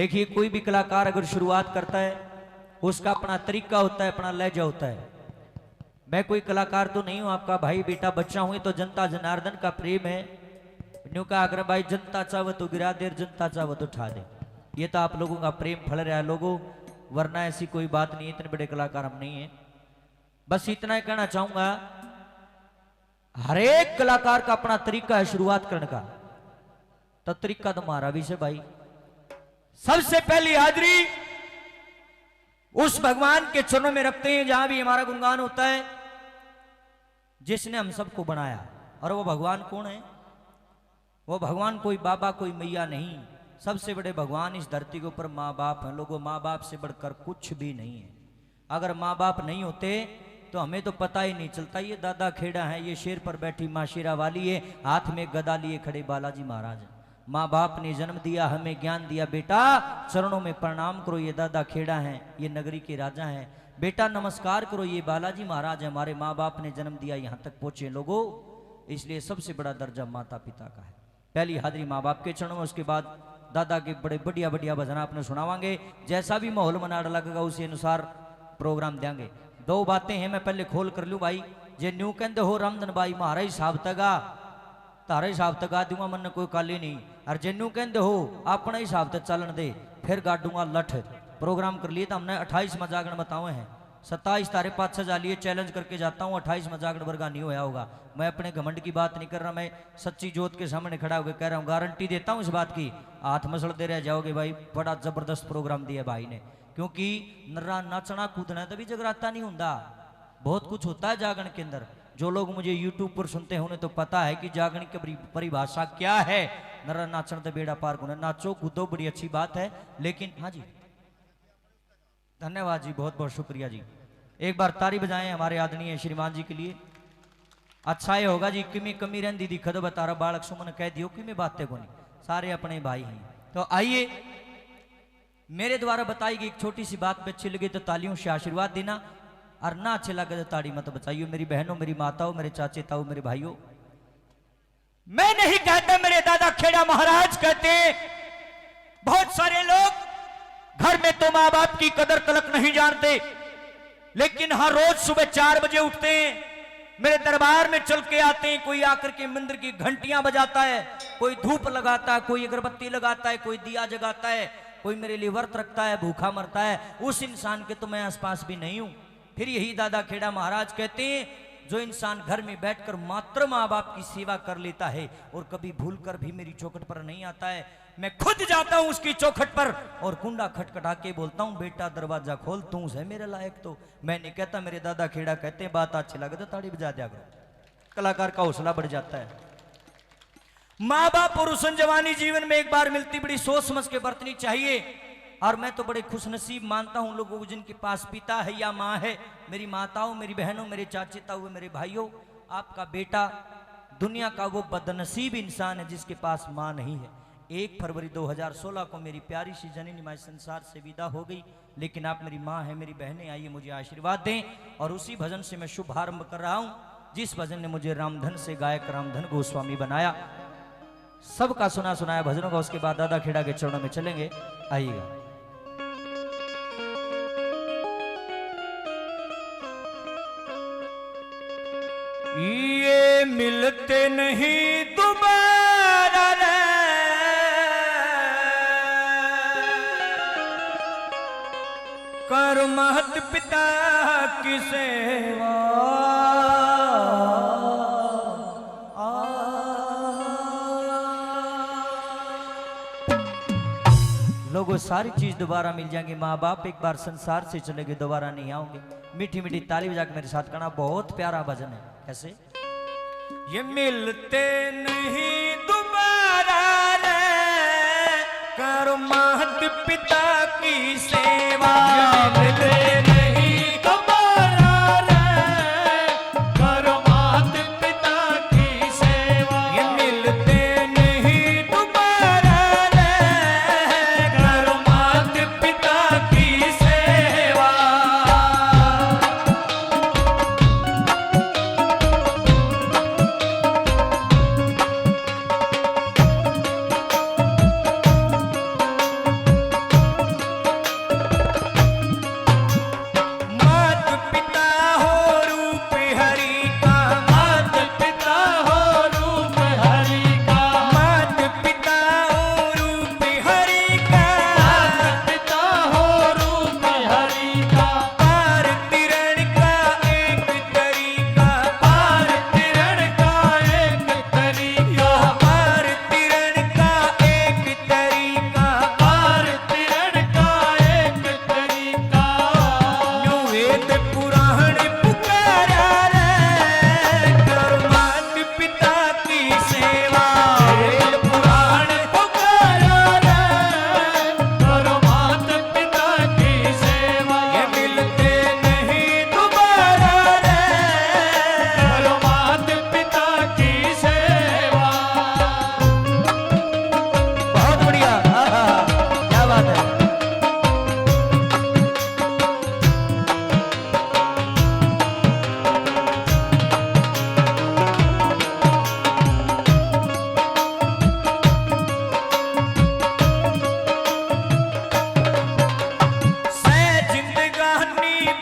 देखिए कोई भी कलाकार अगर शुरुआत करता है उसका अपना तरीका होता है, अपना लहजा होता है। मैं कोई कलाकार तो नहीं हूं, आपका भाई बेटा बच्चा हूं, तो जनता जनार्दन का प्रेम है। न्यू का अगर भाई जनता चाहे तो गिरा दे, जनता चाहे तो उठा दे। ये तो आप लोगों का प्रेम फल रहा है लोगों, वरना ऐसी कोई बात नहीं है। इतने बड़े कलाकार हम नहीं है। बस इतना ही कहना चाहूंगा, हर एक कलाकार का अपना तरीका है शुरुआत करने का। तो तरीका तुम्हारा भी से भाई। सबसे पहली हाजिरी उस भगवान के चरणों में रखते हैं जहां भी हमारा गुणगान होता है, जिसने हम सबको बनाया। और वो भगवान कौन है? वो भगवान कोई बाबा कोई मैया नहीं, सबसे बड़े भगवान इस धरती के ऊपर माँ बाप हैं। लोगों, माँ बाप से बढ़कर कुछ भी नहीं है। अगर माँ बाप नहीं होते तो हमें तो पता ही नहीं चलता। ये दादा खेड़ा है, ये शेर पर बैठी माँ शेरा वाली है, हाथ में गदा लिए खड़े बालाजी महाराज। माँ बाप ने जन्म दिया, हमें ज्ञान दिया, बेटा चरणों में प्रणाम करो, ये दादा खेड़ा हैं, ये नगरी के राजा हैं। बेटा नमस्कार करो, ये बालाजी महाराज है, हमारे माँ बाप ने जन्म दिया, यहाँ तक पहुंचे लोगों। इसलिए सबसे बड़ा दर्जा माता पिता का है। पहली हाजिरी माँ बाप के चरणों में, उसके बाद दादा के बड़े बढ़िया बढ़िया भजन आपने सुनावांगे। जैसा भी माहौल मना लगेगा उसी अनुसार प्रोग्राम देंगे। दो बातें हैं, मैं पहले खोल कर लूं भाई। जे न्यू कहते हो रामधन भाई महाराज हिसाब तगा, तारा हिसाब तक गा दूंगा, मन कोई काली नहीं। और जेनू कहते हो अपना हिसाब तक चलन दे, फिर गाड़ूंगा लठ। प्रोग्राम कर लिए तो हमने 28 मजागण बताए हैं। 27 तारे 5 जा लिए चैलेंज करके जाता हूँ, 28 मजागण वर्गा नहीं होया होगा। मैं अपने घमंड की बात नहीं कर रहा, मैं सच्ची जोत के सामने खड़ा होकर कह रहा हूँ, गारंटी देता हूँ इस बात की। हाथ मसलते रह जाओगे भाई, बड़ा जबरदस्त प्रोग्राम दिया भाई ने। क्योंकि नर्रा नाचना कूदना तभी जगराता नहीं होता, बहुत कुछ होता है जागरण के अंदर। जो लोग मुझे YouTube पर सुनते हैं उन्हें तो पता है कि जागरण की परिभाषा क्या है। नर्रा नाचन तो बेड़ा पार गुना, नाचो कूदो, बड़ी अच्छी बात है। लेकिन हाँ जी, धन्यवाद जी, बहुत बहुत शुक्रिया जी। एक बार ताली बजाएं हमारे आदरणीय श्रीमान जी के लिए। अच्छा ये होगा जी, किमी कमी रहती दी खद बतारा बालक सुमन कह दियो कि मैं बातें को नहीं, सारे अपने भाई हैं। तो आइए, मेरे द्वारा बताई गई एक छोटी सी बात पे अच्छी लगी तो तालियों से आशीर्वाद देना, और ना अच्छे लगे तो ताड़ी मत बचाइयो। मेरी बहनों, मेरी माताओं, मेरे चाचे ताऊ, मेरे भाइयों, मैं नहीं कहता, मेरे दादा खेड़ा महाराज कहते। बहुत सारे लोग घर में तो माँ बाप की कदर तलक नहीं जानते, लेकिन हर रोज सुबह 4 बजे उठते हैं, मेरे दरबार में चल के आते हैं। कोई आकर के मंदिर की घंटियां बजाता है, कोई धूप लगाता है, कोई अगरबत्ती लगाता है, कोई दिया जगाता है, कोई मेरे लिए व्रत रखता है, भूखा मरता है। उस इंसान के तो मैं आसपास भी नहीं हूं। फिर यही दादा खेड़ा महाराज कहते हैं, जो इंसान घर में बैठकर मात्र माँ बाप की सेवा कर लेता है और कभी भूलकर भी मेरी चौखट पर नहीं आता है, मैं खुद जाता हूं उसकी चौखट पर और कुंडा खटखटा के बोलता हूं, बेटा दरवाजा खोल, तू है मेरे लायक। तो मैं नहीं कहता, मेरे दादा खेड़ा कहते हैं, बात अच्छी लगे तो ताड़ी बजा दिया करो। कलाकार का हौसला बढ़ जाता है। माँ बाप और उसन जवानी जीवन में एक बार मिलती, बड़ी सोच समझ के बरतनी चाहिए। और मैं तो बड़े खुशनसीब मानता हूं लोगों को जिनके पास पिता है या माँ है। मेरी माताओं, मेरी बहनों, मेरे चाचे ताऊ, मेरे भाइयों, आपका बेटा दुनिया का वो बदनसीब इंसान है जिसके पास माँ नहीं है। 1 फरवरी 2016 को मेरी प्यारी सी जननी माँ संसार से विदा हो गई, लेकिन आप मेरी माँ है, मेरी बहनें, आइए मुझे आशीर्वाद दें। और उसी भजन से मैं शुभारंभ कर रहा हूं, जिस भजन ने मुझे रामधन से गायक रामधन गोस्वामी बनाया। सबका सुना सुनाया भजनों का, उसके बाद दादा खेड़ा के चरणों में चलेंगे। आइएगा। ये मिलते नहीं दोबारा रे, कर महत पिता की सेवा। लोगों, सारी चीज दोबारा मिल जाएंगी। माँ बाप एक बार संसार से चले गए, दोबारा नहीं आओगे। मीठी मीठी ताली बजा के मेरे साथ करना, बहुत प्यारा भजन है। कैसे? ये मिलते नहीं दोबारा रे, कर मात पिता की सेवा। मिलते नहीं दोबारा रे, कर मात पिता की सेवा। ये मिलते नहीं दोबारा रे, कर मात पिता की सेवा।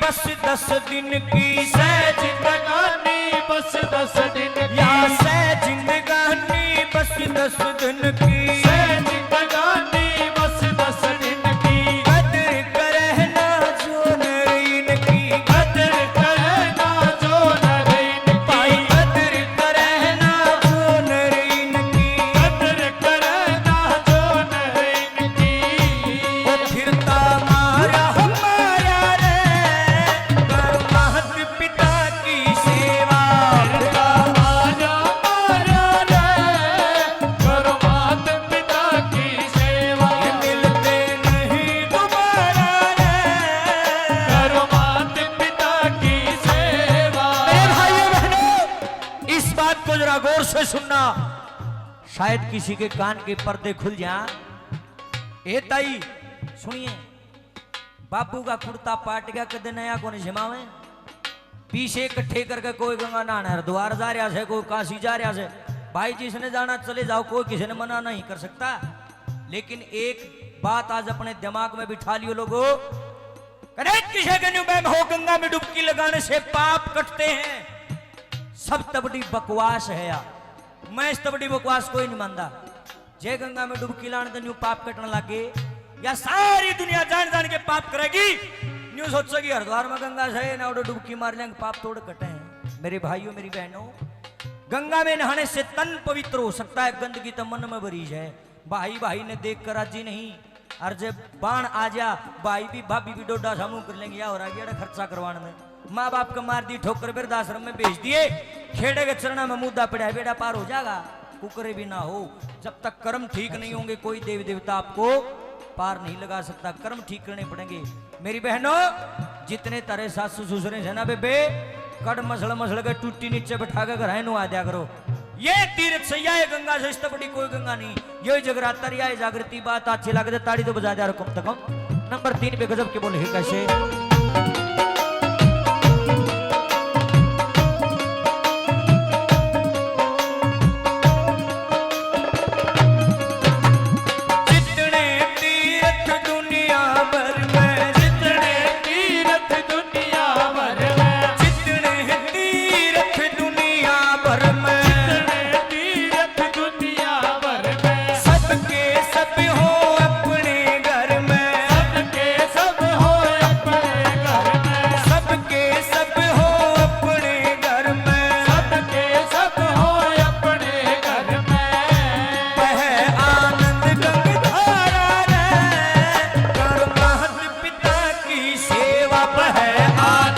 बस 10 दिन की सह जिंदगानी बस 10 दिन की, या सह जिंदगानी बस 10 दिन की, सह जिंदगानी बस 10 दिन की, कदर करना जो नरीन की, कदर करना जो नरीन की, भाई कदर करना जो नरीन की, कदर करना जो नरीन की। ओ फिरता मारा हमारा रे कर महत पिता की सेवा, फिरता मारा मारा रे करो मात पिता की सेवा, ये मिलते नहीं दोबारा रे। करो मात पिता की सेवा। मेरे भाइयों बहनों, इस बात को जरा गौर से सुनना, शायद किसी के कान के पर्दे खुल जाएं। ए ताई सुनिए, बापू का कुर्ता पाट गया, कदे नया को नहीं जमावे, पीछे इकट्ठे करके कोई गंगा नहाना हरिद्वार जा रहा है, कोई काशी जा रहा है, भाई जिसने जाना चले जाओ, कोई किसी ने मना नहीं कर सकता। लेकिन एक बात आज अपने दिमाग में बिठा लियो लोगों, करें किसी के न्यू में हो गंगा में डुबकी लगाने से पाप कटते हैं, सब तबड़ी बकवास है यार। मैं इस तबड़ी बकवास कोई नहीं मानता। जय गंगा में डुबकी लाने तो न्यू पाप कटने लगे, या सारी दुनिया जान जान के पाप करेगी, न्यू सोचेगी हरिद्वार में गंगा से ना उड़ो डुबकी मार लेंगे, पाप तोड़ कटे हैं। मेरे भाइयों मेरी बहनों, गंगा में नहाने से तन पवित्र हो सकता है, गंदगी तो मन में भरी है। भाई भाई ने देख कर राजी नहीं, और जब बाण आ जा भाई भी भाभी भी डोडा सामू कर लेंगे, या हो रहा गया खर्चा करवाने में। माँ बाप का मार दी ठोकर, वृद्धाश्रम में भेज दिए, खेड़े के चरणा में मुद्दा पड़ा, बेटा पार हो जाएगा, कुकरे भी ना हो। जब तक कर्म ठीक नहीं होंगे, कोई देवी देवता आपको पार नहीं लगा सकता, कर्म ठीक करने पड़ेंगे। मेरी बहनों, जितने तारे सासू ससुरे है ना बेबे, कड़ मसल मसल के टूटी नीचे बैठा के घर नु आ दिया करो। ये तीर्थ सैया है गंगा से, इससे बड़ी कोई गंगा नहीं। ये जगराता रिया है, जागृति बात अच्छी लगे, ताड़ी तो बजा दिया कम से कम। नंबर 3 पे गजब के बोले कैसे, जितने तीर्थ दुनिया भर में, जितने तीर्थ दुनिया भर में, जितने तीर्थ दुनिया भर में, जितने तीर्थ दुनिया भर में, सबके सब हो अपने घर में, सबके सब हो अपने घर में, सबके सब हो अपने घर में, सबके सब हो अपने घर में। वह आनंद गंगाधारा रे कर महत पिता की सेवा, वह आनंद